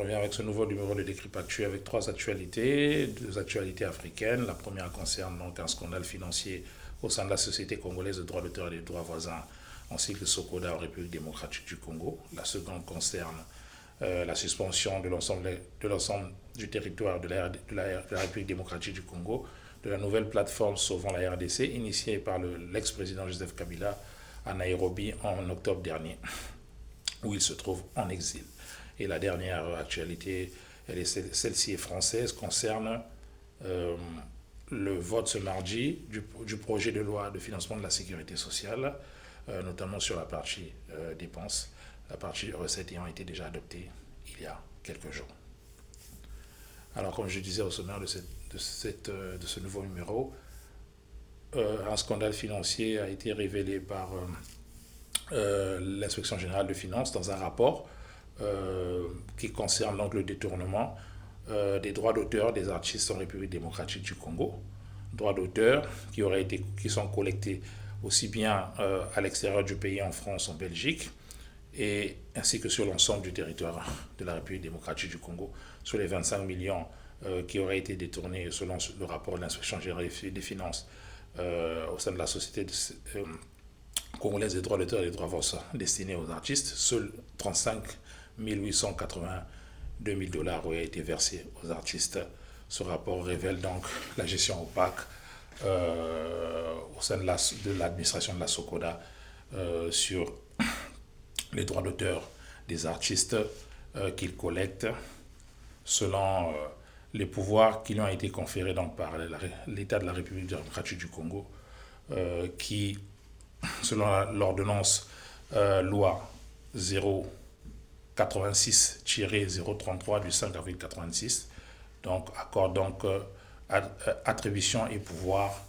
revient avec ce nouveau numéro de Décrypte Actu avec trois actualités, deux actualités africaines. La première concerne donc un scandale financier au sein de la Société congolaise de droits d'auteur et des droits voisins, ainsi que Sokoda en République démocratique du Congo. La seconde concerne la suspension de l'ensemble du territoire de la République démocratique du Congo, de la nouvelle plateforme Sauvons la RDC, initiée par l'ex-président Joseph Kabila à Nairobi en octobre dernier, où il se trouve en exil. Et la dernière actualité, celle-ci est française, concerne le vote ce mardi du projet de loi de financement de la sécurité sociale, notamment sur la partie dépenses, la partie recettes ayant été déjà adoptée il y a quelques jours. Alors, comme je disais au sommaire de ce nouveau numéro, un scandale financier a été révélé par l'inspection générale de finances dans un rapport qui concerne donc le détournement des droits d'auteur des artistes en République démocratique du Congo. Droits d'auteur qui sont collectés aussi bien à l'extérieur du pays, en France, en Belgique, ainsi que sur l'ensemble du territoire de la République démocratique du Congo, sur les 25 millions qui auraient été détournés selon le rapport de l'inspection générale des finances au sein de la société congolaise des droits d'auteur et des droits voisins destinés aux artistes. Seuls 35 882 000 dollars auraient été versés aux artistes. Ce rapport révèle donc la gestion opaque au sein de l'administration de la Sokoda sur les droits d'auteur des artistes qu'ils collectent selon les pouvoirs qui lui ont été conférés donc par l'État de la République démocratique du Congo, qui, selon l'ordonnance loi 086-033 du 5 avril 86, donc accorde donc attribution et pouvoir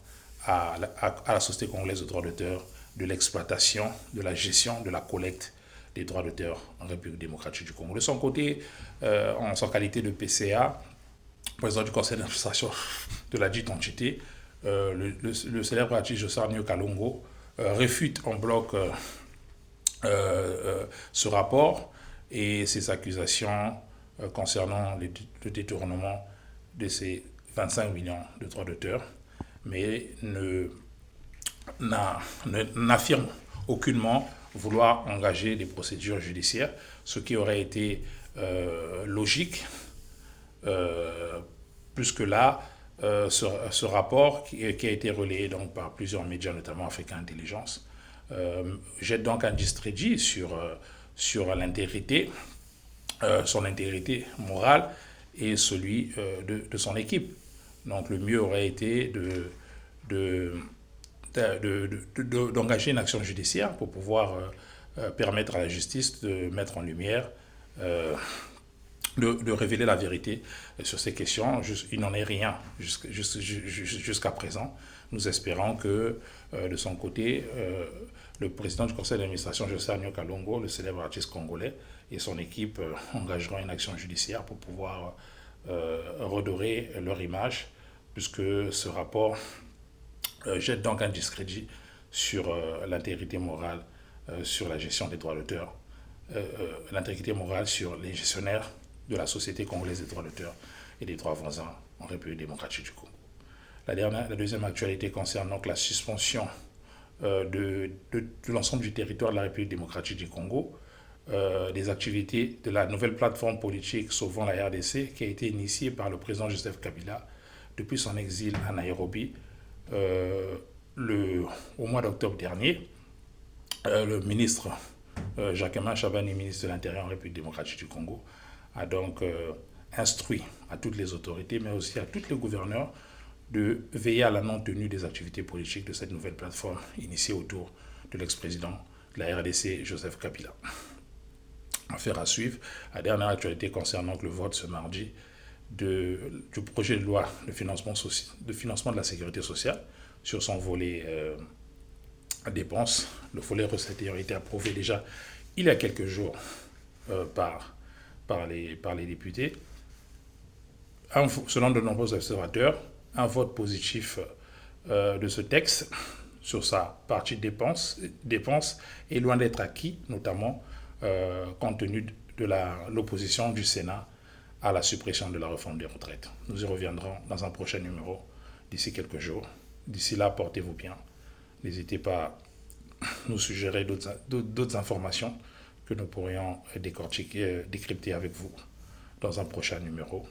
à la Société congolaise de droits d'auteur de l'exploitation, de la gestion, de la collecte des droits d'auteur en République démocratique du Congo. De son côté, en sa qualité de PCA, président du conseil d'administration de la dite entité, le célèbre artiste Josarnio Kalongo réfute en bloc ce rapport et ses accusations concernant le détournement de ces 25 millions de droits d'auteur, mais n'affirme aucunement vouloir engager des procédures judiciaires, ce qui aurait été logique, puisque là, ce rapport qui a été relayé donc par plusieurs médias, notamment Africa Intelligence, jette donc un discrédit sur l'intégrité, son intégrité morale et celui de son équipe. Donc le mieux aurait été d'engager une action judiciaire pour pouvoir permettre à la justice de mettre en lumière, de révéler la vérité sur ces questions. Il n'en est rien jusqu'à présent. Nous espérons que de son côté, le président du conseil d'administration, Josarnio Kalongo, le célèbre artiste congolais, et son équipe engageront une action judiciaire pour pouvoir redorer leur image, puisque ce rapport jette donc un discrédit sur l'intégrité morale, sur la gestion des droits d'auteur, l'intégrité morale sur les gestionnaires de la Société congolaise des droits d'auteur et des droits voisins en République démocratique du Congo. La deuxième actualité concerne donc la suspension de l'ensemble du territoire de la République démocratique du Congo, des activités de la nouvelle plateforme politique Sauvons la RDC, qui a été initiée par le président Joseph Kabila depuis son exil à Nairobi au mois d'octobre dernier. Le ministre Jacquemain Chabani, ministre de l'Intérieur en République démocratique du Congo, a donc instruit à toutes les autorités, mais aussi à tous les gouverneurs, de veiller à la non-tenue des activités politiques de cette nouvelle plateforme initiée autour de l'ex-président de la RDC, Joseph Kabila. Affaire à suivre. La dernière actualité concerne donc le vote ce mardi du projet de loi de financement de la sécurité sociale sur son volet dépenses. Le volet recettes ayant été approuvé déjà il y a quelques jours par les députés. Selon de nombreux observateurs, un vote positif de ce texte sur sa partie dépenses est loin d'être acquis, notamment compte tenu de l'opposition du Sénat à la suppression de la réforme des retraites. Nous y reviendrons dans un prochain numéro d'ici quelques jours. D'ici là, portez-vous bien. N'hésitez pas à nous suggérer d'autres informations que nous pourrions décrypter avec vous dans un prochain numéro.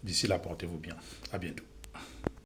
D'ici là, portez-vous bien. À bientôt.